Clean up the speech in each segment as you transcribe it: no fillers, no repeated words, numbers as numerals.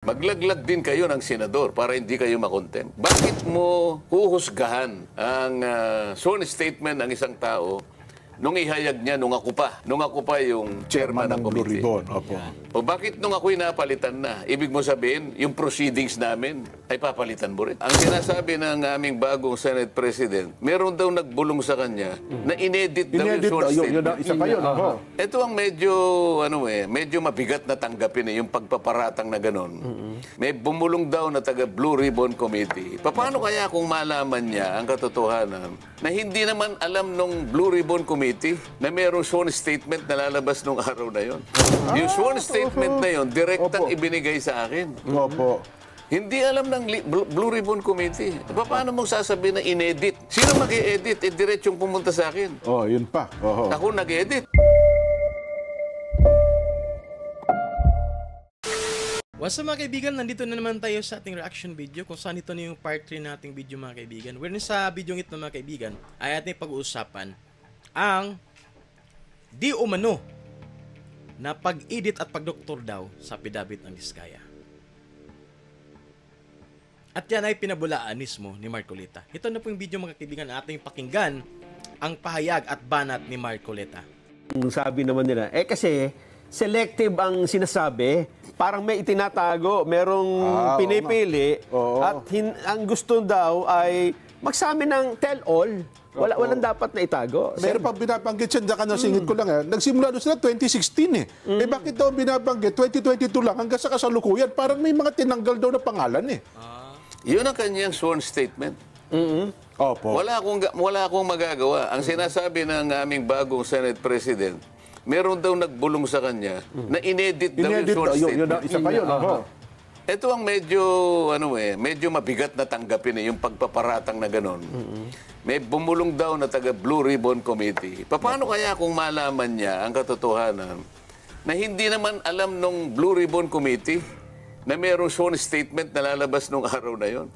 Maglaglag din kayo ng senador para hindi kayo makontempt. Bakit mo huhusgahan ang sworn statement ng isang tao nung ihayag niya nung ako pa yung chairman ng Blue committee? Ribbon. Opo. O bakit nung ako'y napalitan na? Ibig mo sabihin, yung proceedings namin ay papalitan mo rin. Ang sinasabi ng aming bagong Senate President, meron daw nagbulong sa kanya na inedit daw yung sworn statement. Isa pa yun. Ito ang medyo mabigat na tanggapin yung pagpaparatang na gano'n. May bumulong daw na taga Blue Ribbon Committee. Paano kaya kung malaman niya ang katotohanan na hindi naman alam nung Blue Ribbon Committee na mayroong sworn statement na lalabas nung araw na yon? Yung sworn statement na yon, direktang ibinigay sa akin. Opo. Hindi alam ng Blue Ribbon Committee. Paano mong sasabihin na inedit? Sino mag-i-edit? Diretsong pumunta sa akin. Oh, yun pa. Oho. Ako nag-edit. What's up mga kaibigan, nandito na naman tayo sa ating reaction video kung saan ito na yung part 3 nating video mga kaibigan. Wherein sa video ito mga kaibigan ay ating pag-uusapan ang di umano na pag-edit at pagdoktor daw sa pidabit ng Diskaya. At yan ay pinabulaan mismo ni Marcoleta. Ito na po yung video mga kaibigan na ating pakinggan ang pahayag at banat ni Marcoleta. Sabi naman nila, kasi selective ang sinasabi, parang may itinatago, merong pinipili, at ang gusto daw ay magsabi ng tell-all. Walang dapat na itago. Meron pang binabanggit siya, dyan singit ko lang. Nagsimula doon sila 2016 . Bakit daw binabanggit 2022 lang hanggang sa kasalukuyan? Parang may mga tinanggal daw na pangalan . Yun ang kanyang sworn statement. Opo. Wala akong magagawa. Ang sinasabi ng aming bagong Senate President, meron daw nagbulong sa kanya na inedit daw yung sworn statement. Isa pa yun. Ito ang medyo mabigat na tanggapin yung pagpaparatang na gano'n. May bumulong daw na taga Blue Ribbon Committee. Paano kaya kung malaman niya ang katotohanan na hindi naman alam nung Blue Ribbon Committee na mayroong sworn statement na lalabas nung araw na yon?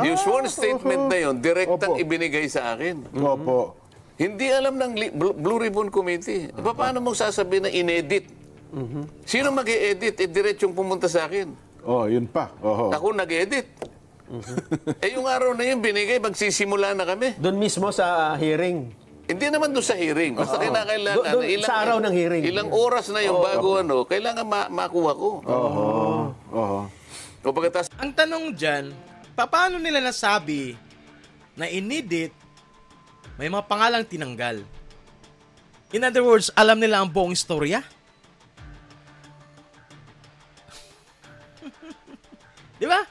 Yung sworn statement na yon, direktang ibinigay sa akin. Opo. Hindi alam ng Blue Ribbon Committee. Paano mong sasabihin na inedit? Sino mag-i-edit? Diretsong pumunta sa akin. Oh, yun pa. Ako nag-edit. Yung araw na yun, binigay, magsisimula na kami. Doon mismo sa hearing. Hindi naman doon sa hearing. Basta kinakailangan. Sa araw ng hearing. Ilang oras na yung bago kailangan makuha ko. O pagkatas, Ang tanong dyan, paano nila nasabi na inedit may mga pangalang tinanggal? In other words, alam nila ang buong istorya? Di ba?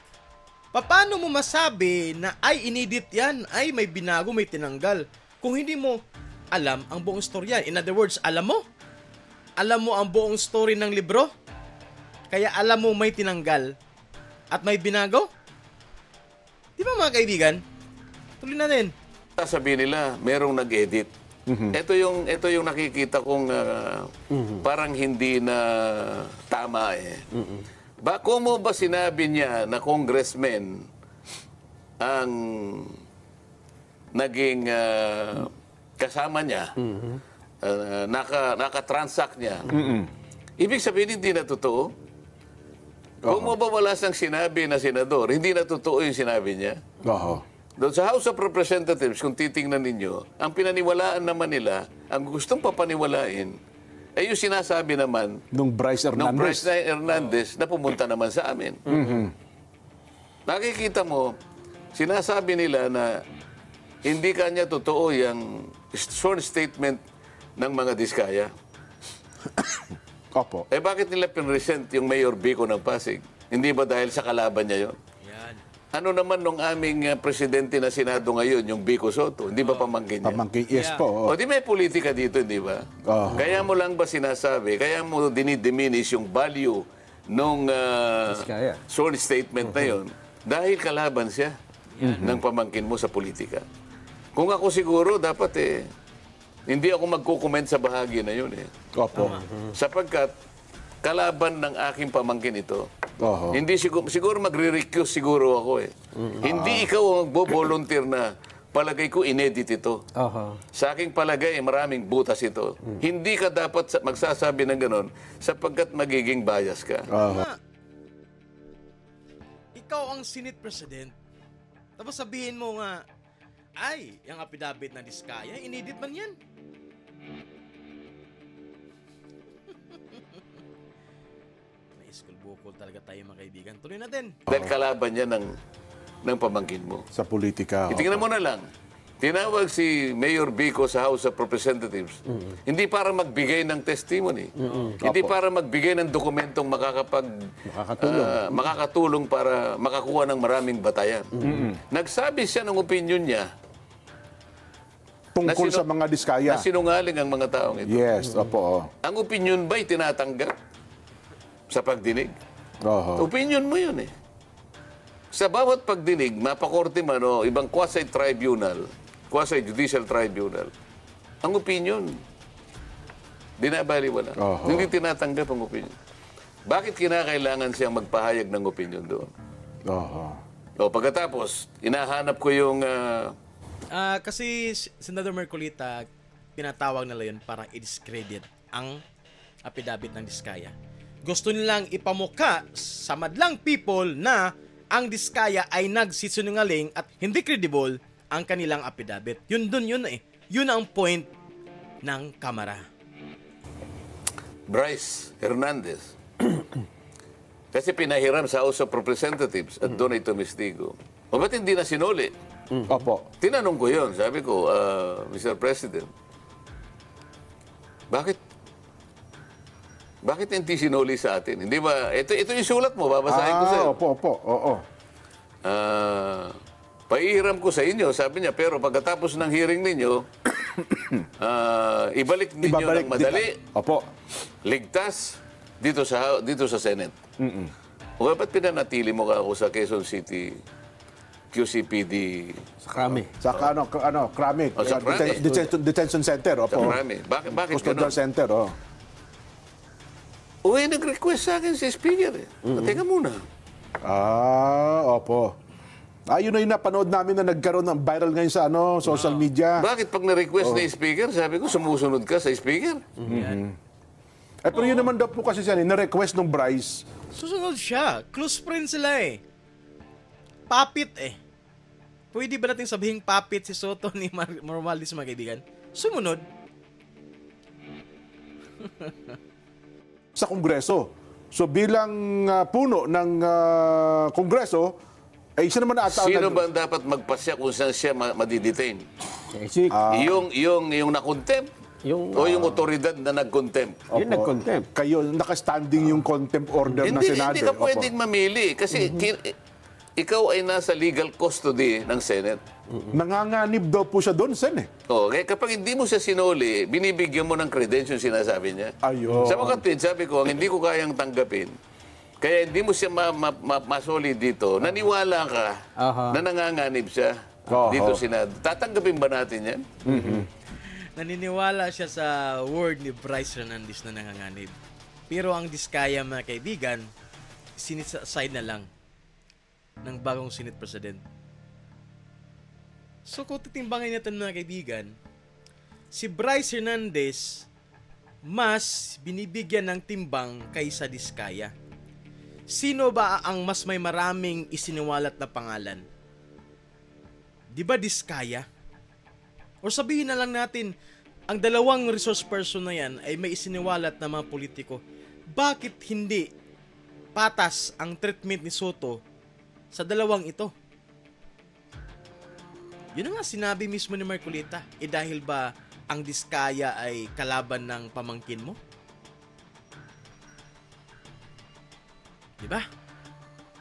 Paano mo masabi na ay inedit yan, ay may binago, may tinanggal, kung hindi mo alam ang buong istorya? In other words, alam mo? Alam mo ang buong story ng libro? Kaya alam mo may tinanggal at may binago? Di ba mga kaibigan? Tuloy natin. sabihin nila, merong nag-edit. Ito yung nakikita kong parang hindi na tama . Kung mo ba sinabi niya na congressman ang naging kasama niya, naka-transact niya, ibig sabihin hindi na totoo? Kung mo ba wala siyang sinabi na senador, hindi na totoo yung sinabi niya? Doon sa House of Representatives, kung titingnan ninyo, ang pinaniwalaan naman nila, ang gustong papaniwalain, ay yung sinasabi naman nung Bryce Hernandez na pumunta naman sa amin. Nakikita mo, sinasabi nila na hindi kanya totoo yung sworn statement ng mga Diskaya. Opo. Bakit nila pinresent yung Mayor Vico ng Pasig? Hindi ba dahil sa kalaban niya yon? Ano naman nung aming presidente na Senado ngayon, yung Vico Soto? Hindi ba pamangkin niya? Pamangkin, yes po. O di may politika dito, hindi ba? Kaya mo lang ba sinasabi, kaya mo dinidiminish yung value nung sworn statement na yon dahil kalaban siya ng pamangkin mo sa politika. Kung ako siguro, dapat hindi ako magkukomment sa bahagi na yun . Opo. Sapagkat kalaban ng aking pamangkin ito, hindi siguro magre-recuse siguro ako . Hindi ikaw ang magbo-volunteer na palagay ko inedit ito. Sa aking palagay, maraming butas ito. Hindi ka dapat magsasabi ng ganon sapagkat magiging bias ka. ikaw ang Senate President, tapos sabihin mo nga, ay, yung affidavit na Diskaya, inedit man yan. May school bukol talaga tayo mga kaibigan. Tuloy natin. Dahil kalaban niya ng pamangkin mo. Sa politika. Itingnan mo na lang. Tinawag si Mayor Bico sa House of Representatives. Hindi para magbigay ng testimony. Hindi para magbigay ng dokumentong makakatulong para makakuha ng maraming batayan. Nagsabi siya ng opinion niya Tungkol sa mga Diskaya. na sinungaling ang mga taong ito. Yes, opo. Ang opinion ba'y tinatanggap sa pagdinig? Oho. Opinion mo yun eh. Sa bawat pagdinig, mapakorte man o ibang quasi-tribunal, quasi-judicial tribunal, ang opinion, binabaliwala. Oho. Hindi tinatanggap ang opinion. Bakit kinakailangan siyang magpahayag ng opinion doon? Oho. O pagkatapos, inahanap ko yung... Kasi Senador Marcolita, pinatawag nila yun para i-discredit ang affidavit ng Diskaya. Gusto nilang ipamuka sa madlang people na ang Diskaya ay nagsisinungaling at hindi credible ang kanilang affidavit. Yun eh. Yun ang point ng Kamara. Bryce Hernandez. Kasi pinahiram sa House of Representatives at doon ay tumistigo. O ba't hindi na sinuli? Opo. Tinanong ko yun. Sabi ko, Mr. President, bakit hindi sinuli sa atin? Hindi ba? Ito yung sulat mo. Babasahin ko sa'yo. Opo. Oo. Paihiram ko sa inyo, sabi niya, pero pagkatapos ng hearing ninyo, ibalik ninyo ng madali, Opo. ligtas, dito sa Senate. O ba't pinanatili mo ka ako sa Quezon City QCPD? Sa Krami. Sa Krami. O, sa Krami. Detention Center. Sa Opo. Krami. Bakit Custodial ganun? Center. Oh. Uy, nag-request sa akin si Speaker eh. Teka muna. Opo. Yun na yung napanood namin na nagkaroon ng viral ngayon sa social media. Bakit pag na-request na yung Speaker, sabi ko, sumusunod ka sa Speaker? Pero yun naman daw po kasi siya, na-request ng Bryce. Susunod siya. Close friend sila eh. Papit eh. Pwede ba natin sabihin papit si Soto ni Romualdez mga kaibigan? Sumunod. Sa Kongreso. So bilang puno ng Kongreso, ay siya naman ata. Sino ba ang dapat magpasya kung saan siya madidetain? Yung na-contempt? O yung otoridad na nag-contempt? Yung nag-contempt. Kayo, nakastanding yung contempt order ng Senado. Hindi ka pwedeng mamili kasi ikaw ay nasa legal custody ng Senate. Nanganganib daw po siya doon, Sen eh. Kaya kapag hindi mo siya sinuli, binibigyan mo ng credential sinasabi niya. Ayun. Sa mga tweet, sabi ko, ang hindi ko kayang tanggapin, kaya hindi mo siya masoli dito, naniwala ka na nanganganib siya dito Senado. Tatanggapin ba natin yan? Naniniwala siya sa word ni Bryce Hernandez na nanganganib. Pero ang Diskaya mga kaibigan, siniside na lang ng bagong Senate President. So kung titimbangin natin mga kaibigan, si Bryce Hernandez mas binibigyan ng timbang kaysa Diskaya. Sino ba ang mas may maraming isiniwalat na pangalan? Di ba Diskaya? O sabihin na lang natin, ang dalawang resource person na yan ay may isiniwalat na mga politiko. Bakit hindi patas ang treatment ni Soto sa dalawang ito? Yun na nga sinabi mismo ni Marcolita. Dahil ba ang Diskaya ay kalaban ng pamangkin mo? Diba?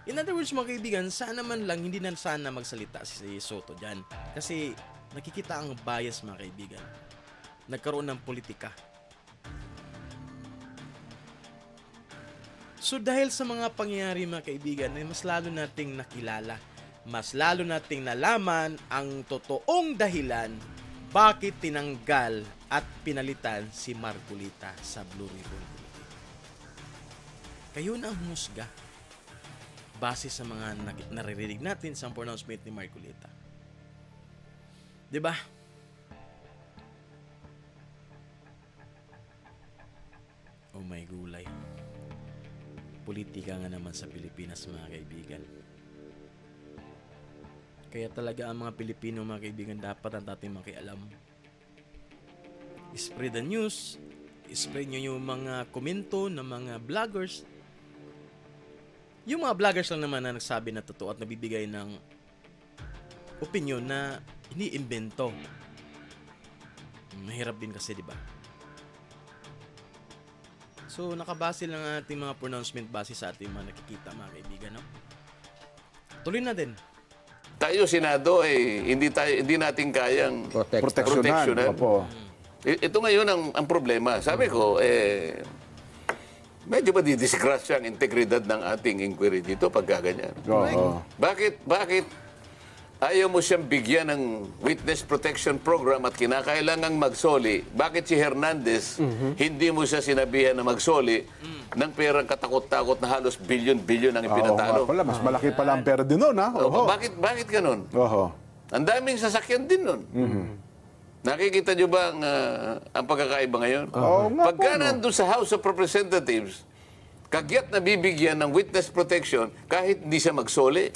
In other words mga kaibigan, sana man lang hindi na sana magsalita si Soto dyan. Kasi nakikita ang bias mga kaibigan. Nagkaroon ng politika. So dahil sa mga pangyayari mga kaibigan, ay mas lalo nating nakilala, mas lalo nating nalaman ang totoong dahilan bakit tinanggal at pinalitan si Marcolita sa Blue Ribbon Committee. Kayo na ang humusga base sa mga naririnig natin sa pronouncement ni Marcolita. Diba? Oh my gulay. Politika nga naman sa Pilipinas mga kaibigan. Kaya talaga ang mga Pilipino, mga kaibigan, dapat ang ating makialam. Spread the news, spread nyo yung mga komento ng mga vloggers. Yung mga vloggers lang naman na nagsabi na totoo at nabibigay ng opinion na iniimbento. Mahirap din kasi, di ba? So, nakabase lang ang ating mga pronouncement base sa ating mga nakikita, mga kaibigan, no? Tuloy na din. Tayo, Senado, hindi natin kayang proteksyonan. Opo. Ito ngayon ang problema. Sabi ko, medyo madidisgrasya ang integridad ng ating inquiry dito pagka ganyan. Oo. Bakit ayaw mo siyang bigyan ng witness protection program at kinakailangang magsoli? Bakit si Hernandez, hindi mo siya sinabihan na magsoli ng perang katakot-takot na halos bilyon-bilyon ang ipinatalo? Pala, mas malaki pala ang pera din nun, ha? Oho. Bakit ganun? Oho. Ang daming sasakyan din nun. Nakikita nyo ba ang pagkakaiba ngayon? Oo nga Pagka po, no? nandun sa House of Representatives, kagyat na bibigyan ng witness protection kahit hindi siya magsoli.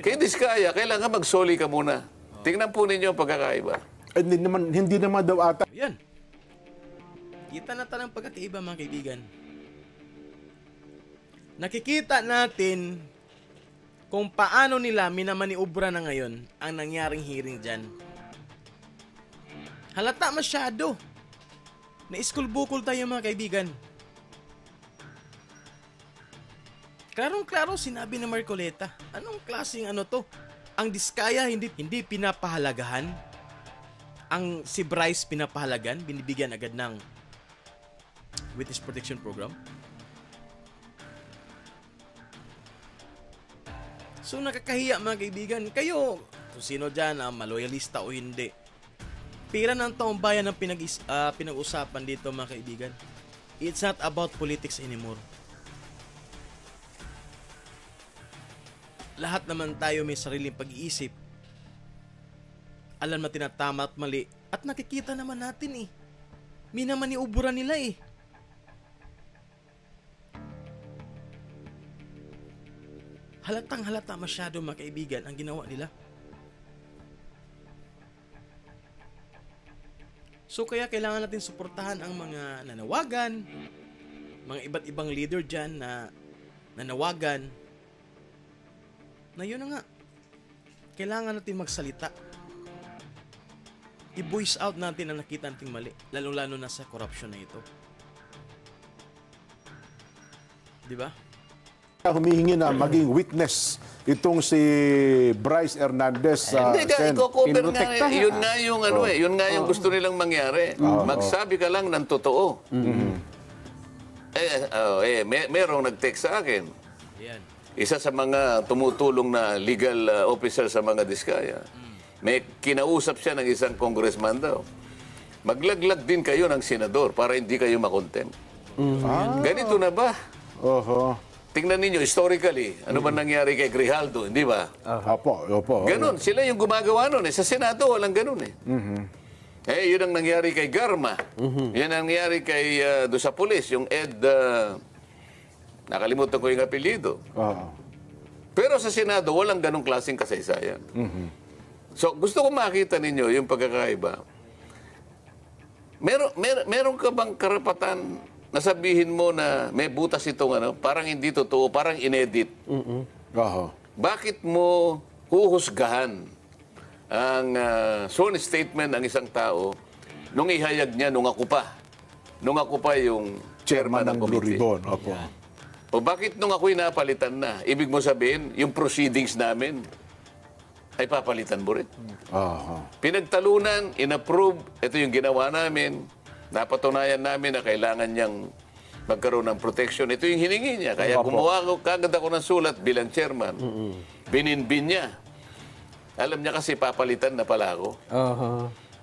Kaya Diskaya, kailangan magsoli ka muna. Tingnan po ninyo ang pagkakaiba. Hindi naman daw ata. Yan. Kita na talang pagkakaiba, mga kaibigan. Nakikita natin kung paano nila minamaniobra na ngayon ang nangyaring hearing dyan. Halata masyado. Na-iskul-bukol tayo, mga kaibigan. Klarong-klaro sinabi ni Marcoleta. Anong klaseng ano to? Ang Diskaya hindi pinapahalagahan. Ang si Bryce pinapahalagahan, binibigyan agad ng witness protection program. So nakakahiya, mga kaibigan. Kayo, kung sino dyan, maloyalista o hindi, pira ng taong bayan ang pinag-usapan dito, mga kaibigan. It's not about politics anymore. Lahat naman tayo may sariling pag-iisip. Alam natin na tama at mali. At nakikita naman natin minamaniubura nila . Halatang halata masyado, mga kaibigan, ang ginawa nila. So kaya kailangan natin suportahan ang mga nanawagan, mga iba't ibang leader dyan na nanawagan, na yun na nga, kailangan natin magsalita. I-voice out natin ang nakita nating mali, lalong-lalo na sa corruption na ito. Di ba? Humihingi na maging witness itong si Bryce Hernandez. Hindi ka, i-cover nga. Pinoprotektahan. Yun nga yung yun nga yung gusto nilang mangyari. Magsabi ka lang ng totoo. Merong nag-text sa akin. Yan. Isa sa mga tumutulong na legal officer sa mga Diskaya. May kinausap siya ng isang congressman daw. Maglaglag din kayo ng senador para hindi kayo makontempt. Ganito na ba? Oho. Tingnan ninyo, historically, ano ba nangyari kay Grijaldo, hindi ba? Opo. Ganon, sila yung gumagawa nun. Sa Senado, walang ganon . Yun ang nangyari kay Garma. Yan ang nangyari kay, doon sa pulis, yung Ed, nakalimutan ko yung apelyido. Pero sa Senado, walang ganong klaseng kasaysayan. So, gusto ko makita ninyo yung pagkakaiba. Meron ka bang karapatan na sabihin mo na may butas itong parang hindi totoo, parang inedit? Bakit mo huhusgahan ang sworn statement ng isang tao nung ihayag niya nung ako pa yung chairman ng Blue committee? Ribbon. Opo. O bakit nung ako'y napalitan na? Ibig mo sabihin, yung proceedings namin ay papalitan mo rin. Pinagtalunan, inapprove, ito yung ginawa namin, napatunayan namin na kailangan niyang magkaroon ng protection. Ito yung hiningi niya. Kaya gumawa ko, kagad ako ng sulat bilang chairman. Bininbin niya. Alam niya kasi papalitan na pala ako.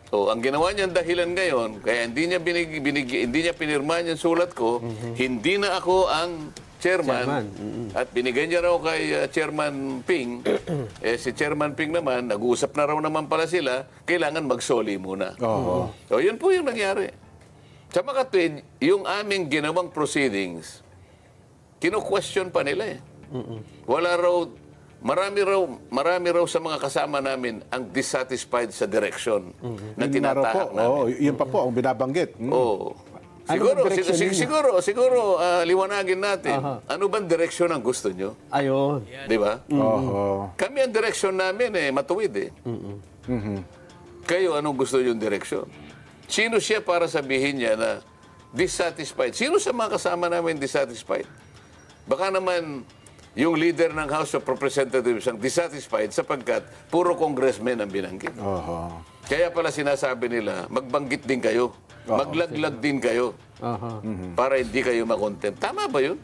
So, ang ginawa niyang dahilan ngayon, kaya hindi niya pinirma yung sulat ko, hindi na ako ang chairman. At binigay niya raw kay Chairman Ping. Si Chairman Ping naman, nag-uusap na raw naman pala sila, kailangan magsoli muna. So, yun po yung nangyari. Sa makatwid, yung aming ginawang proceedings, kino-question pa nila . marami raw sa mga kasama namin ang dissatisfied sa direction na Yun nga raw po. tinatahak namin. Oo, yun pa po ang binabanggit. Oo. Ano bang direksyon ninyo? Siguro, liwanagin natin. Ano bang direksyon ang gusto nyo? Ayun. Di ba? Oo. Kami ang direksyon namin matuwid Kayo, anong gusto yung direksyon? Sino siya para sabihin niya na dissatisfied? Sino sa mga kasama namin dissatisfied? Baka naman yung leader ng House of Representatives ang dissatisfied sapagkat puro congressmen ang binanggit. Oo. Kaya pala sinasabi nila, magbanggit din kayo. Maglaglag din kayo. Para hindi kayo makontempt. Tama ba yun?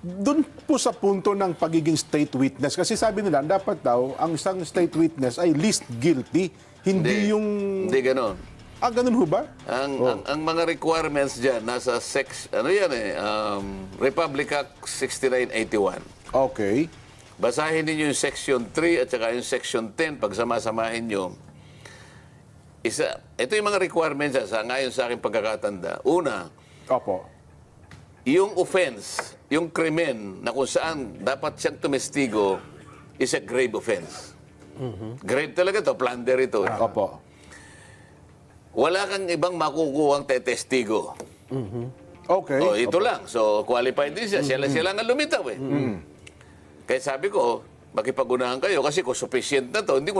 Doon po sa punto ng pagiging state witness, kasi sabi nila, dapat daw, ang isang state witness ay least guilty, hindi yung... Hindi ganon. Ganun ho ba? Ang mga requirements dyan, nasa Republic Act 6981. Okay. Basahin niyo yung Section 3 at saka yung Section 10, pagsama-samahin nyo. Ito yung mga requirements ngayon sa aking pagkakatanda. Una, Opo. yung offense, yung krimen na kung saan dapat siyang tumestigo is a grave offense. Grave talaga to, plunder ito. Opo. Wala kang ibang makukuhang tetestigo. Okay. Ito lang. So, qualified din siya. Sila nga lumitaw Kaya sabi ko, makipag-unahan kayo kasi kung sufficient na to, hindi ko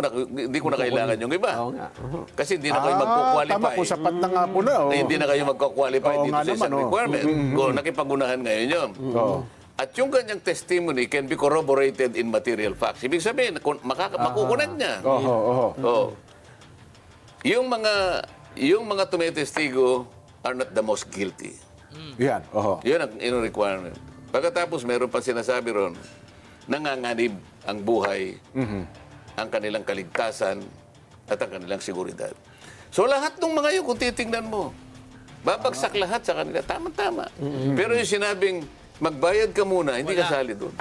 na kailangan yung iba. Oo nga. Kasi hindi na kayo magko-qualify. Tama po, sapat na nga po na. Hindi na kayo magko-qualify Oo dito nga sa isang naman, requirement. Kung nakipag-unahan ngayon yun. At yung ganyang testimony can be corroborated in material facts. Ibig sabihin, makukunan niya. Yung mga tumitestigo are not the most guilty. Yan. Yun ang requirement. Pagkatapos, meron pa sinasabi ron, nanganganib ang buhay, ang kanilang kaligtasan, at ang kanilang seguridad. So lahat ng mga yun, kung titingnan mo, babagsak lahat sa kanila. Tama-tama. Pero yung sinabing, magbayad ka muna, hindi kasali doon.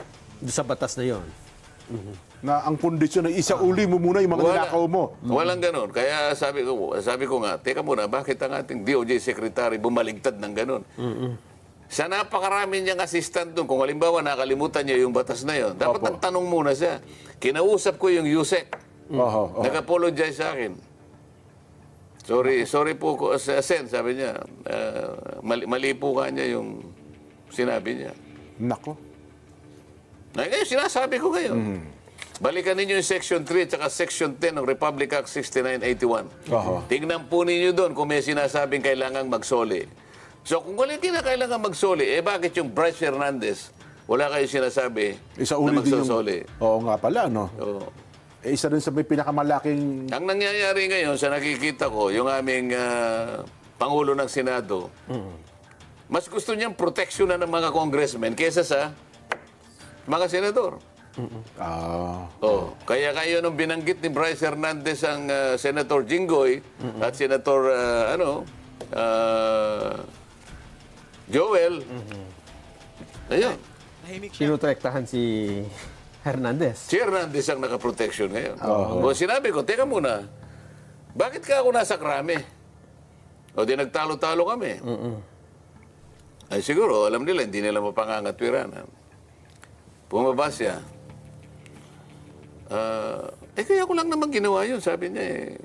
Sa batas na yon. Na ang kondisyon ay isauli mo muna yung mga ninakaw mo. Walang ganon. Kaya sabi ko nga, teka muna, bakit ang ating DOJ Secretary bumaligtad ng ganon? Sa napakarami niyang assistant doon, kung halimbawa nakalimutan niya yung batas na yon, dapat nagtanong muna siya. Kinausap ko yung USEC. Nag-apologize sa akin. Sorry po, Sen, sabi niya. Mali po ka niya yung sinabi niya. Nako. Ngayon, sinasabi ko ngayon. Balikan ninyo yung Section 3 at saka Section 10 ng Republic Act 6981. Tingnan po ninyo doon kung may sinasabing kailangang magsoli. So kung wala kinakailangan magsoli, bakit yung Bryce Hernandez, wala kayo sinasabi na magsosoli? Oo nga pala, no? Oo. Isa rin sa may pinakamalaking... Ang nangyayari ngayon sa nakikita ko, yung aming Pangulo ng Senado, mas gusto niyang proteksyonan ng mga congressmen kaysa sa mga senador. Kaya kayo nung binanggit ni Bryce Hernandez ang Senator Jinggoy at Senator Joel, ayun. Sinutektahan si Hernandez. Si Hernandez ang nakaproteksyon ngayon. Sinabi ko, teka muna, bakit ka ako nasa krame? O di nagtalo-talo kami. Ay siguro, alam nila, hindi nila mapangangatwiran. Bumaba siya. Kaya ko lang naman ginawa yun, sabi niya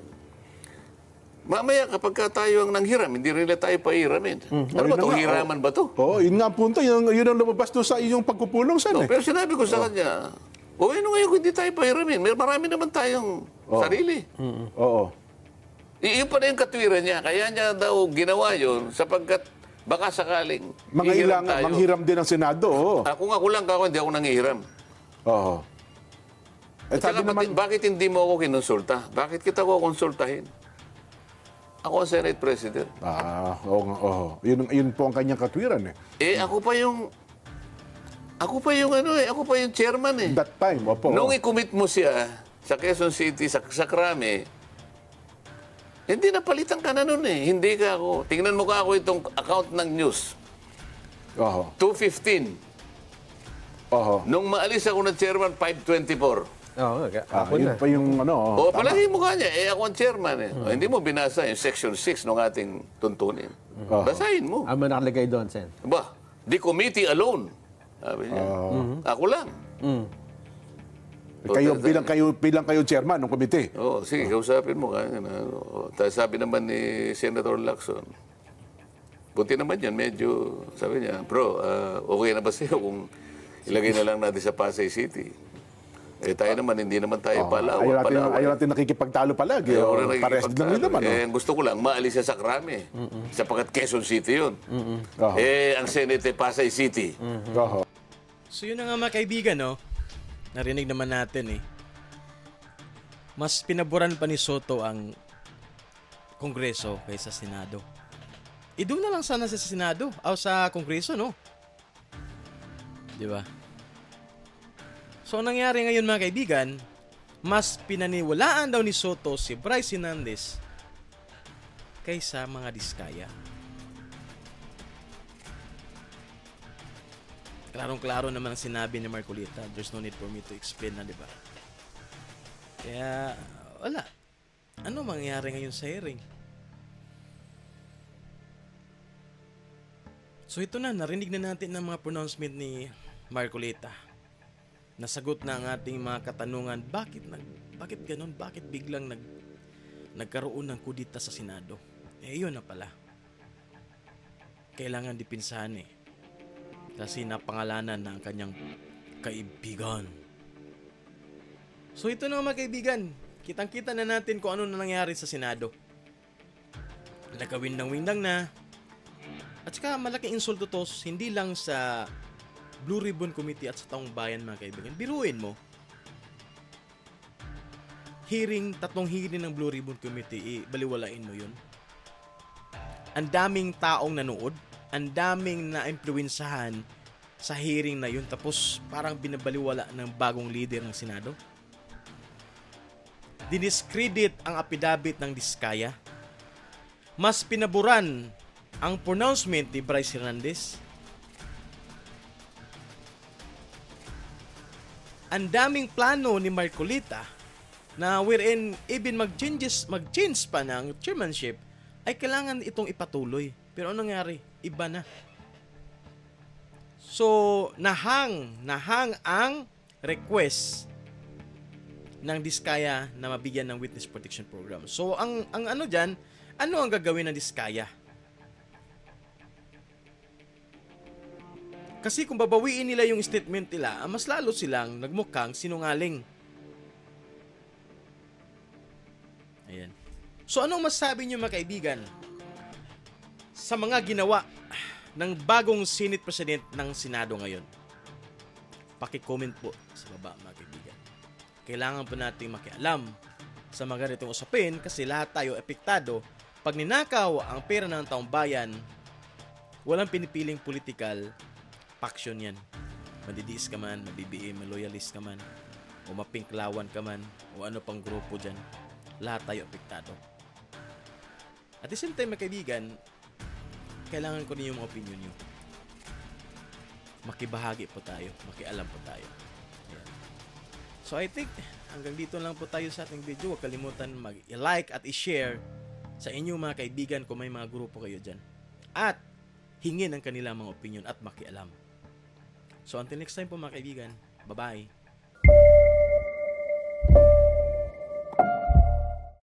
Mamaya kapag tayo ang nanghiram, hindi rin nila tayo pahiramin. Ano ba ito? Hiraman ba ito? Yun nga ang punto. Yun ang lumabas doon sa iyong pagpupulong, Sen. Pero sinabi ko sa kanya, ano ngayon kung hindi tayo pahiramin? Marami naman tayong sarili. Iyon pa na yung katwiran niya. Kaya niya daw ginawa yun sapagkat baka sakaling manghiram din ang Senado. Ako lang hindi ako nanghihiram. Bakit hindi mo ako kinonsulta? Bakit kita ko konsultahin? Ako ang Senate President. Yun po ang kanyang katwiran ako pa yung chairman That time, Nung i-commit mo siya sa Quezon City, sa Krame, hindi napalitan ka na nun Hindi ka ako. Tingnan mo ka ako itong account ng news. 2:15. Nung maalis ako ng chairman, 5:24. Yun pa yung palagi mo ka niya. Ako ang chairman Hindi mo binasa yung Section 6 ng ating tuntunin. Basahin mo. Ano nakalagay doon, Sen? The committee alone. Sabi niya. Ako lang. Bilang kayo chairman ng komite. Oo, sige, kausapin mo. Tapos sabi naman ni Senator Lacson, buti naman yan, medyo, sabi niya, bro, okay na ba sa'yo kung ilagay na lang natin sa Pasay City? Tayo naman, hindi naman tayo palawan. Ayaw natin nakikipagtalo palagi. Pares din lang yun naman. Gusto ko lang, maalis siya sa Krame. Sapagkat Quezon City yun. Ang Senate Pasay City. So yun na nga mga kaibigan, no? Narinig naman natin Mas pinaboran pa ni Soto ang Kongreso kaysa Senado. Doon na lang sana sa Senado o sa Kongreso, no? Di ba? So, ang nangyari ngayon mga kaibigan, mas pinaniwalaan daw ni Soto si Bryce Hernandez kaysa mga Diskaya. Klarong-klaro naman ang sinabi ni Marcolita. There's no need for me to explain na, di ba? Kaya, wala. Ano mangyayari ngayon sa hearing? So, ito na. Narinig na natin ang mga pronouncement ni Marcolita. Nasagot na ang ating mga katanungan, bakit ganun? Bakit biglang nagkaroon ng kudita sa Senado? Yun na pala. Kailangan dipinsahan kasi napangalanan na ang kanyang kaibigan. So ito na mga kaibigan, kitang-kita na natin kung ano na nangyari sa Senado. Nagkawindang-windang na. At saka malaking insulto to, hindi lang sa Blue Ribbon Committee at sa taong bayan mga kaibigan. Biruin mo. Tatlong hearing ng Blue Ribbon Committee, baliwalain mo yun. Ang daming taong nanood, ang daming na-impluwensahan sa hearing na yun, tapos parang binabaliwala ng bagong leader ng Senado. Diniscredit ang affidavit ng Diskaya. Mas pinaburan ang pronouncement ni Bryce Hernandez. Ang daming plano ni Marcolita na wherein even mag-change pa ng chairmanship ay kailangan itong ipatuloy. Pero anong nangyari? Iba na. So, nahang ang request ng Diskaya na mabigyan ng Witness Protection Program. So, ang ano dyan, ano ang gagawin ng Diskaya? Kasi kung babawiin nila yung statement nila, mas lalo silang nagmukhang sinungaling. Ayan. So anong masasabi niyo mga kaibigan sa mga ginawa ng bagong Senate President ng Senado ngayon? Paki-comment po sa baba mga kaibigan. Kailangan po nating makialam sa mga ganitong usapin kasi lahat tayo epektado. Pag ninakaw ang pera ng taong bayan, walang pinipiling political faction yan. Madidiis ka man, mabibiim, maloyalist ka man, o mapinklawan ka man, o ano pang grupo dyan. Lahat tayo apektado. At the same time, mga kaibigan, kailangan ko rin yung opinion nyo. Makibahagi po tayo, makialam po tayo. Ayan. So I think, hanggang dito lang po tayo sa ating video. Huwag kalimutan mag-like at i-share sa inyong mga kaibigan kung may mga grupo kayo dyan. At hingin ang kanilang mga opinion at makialam. So until next time po mga kaibigan, bye-bye.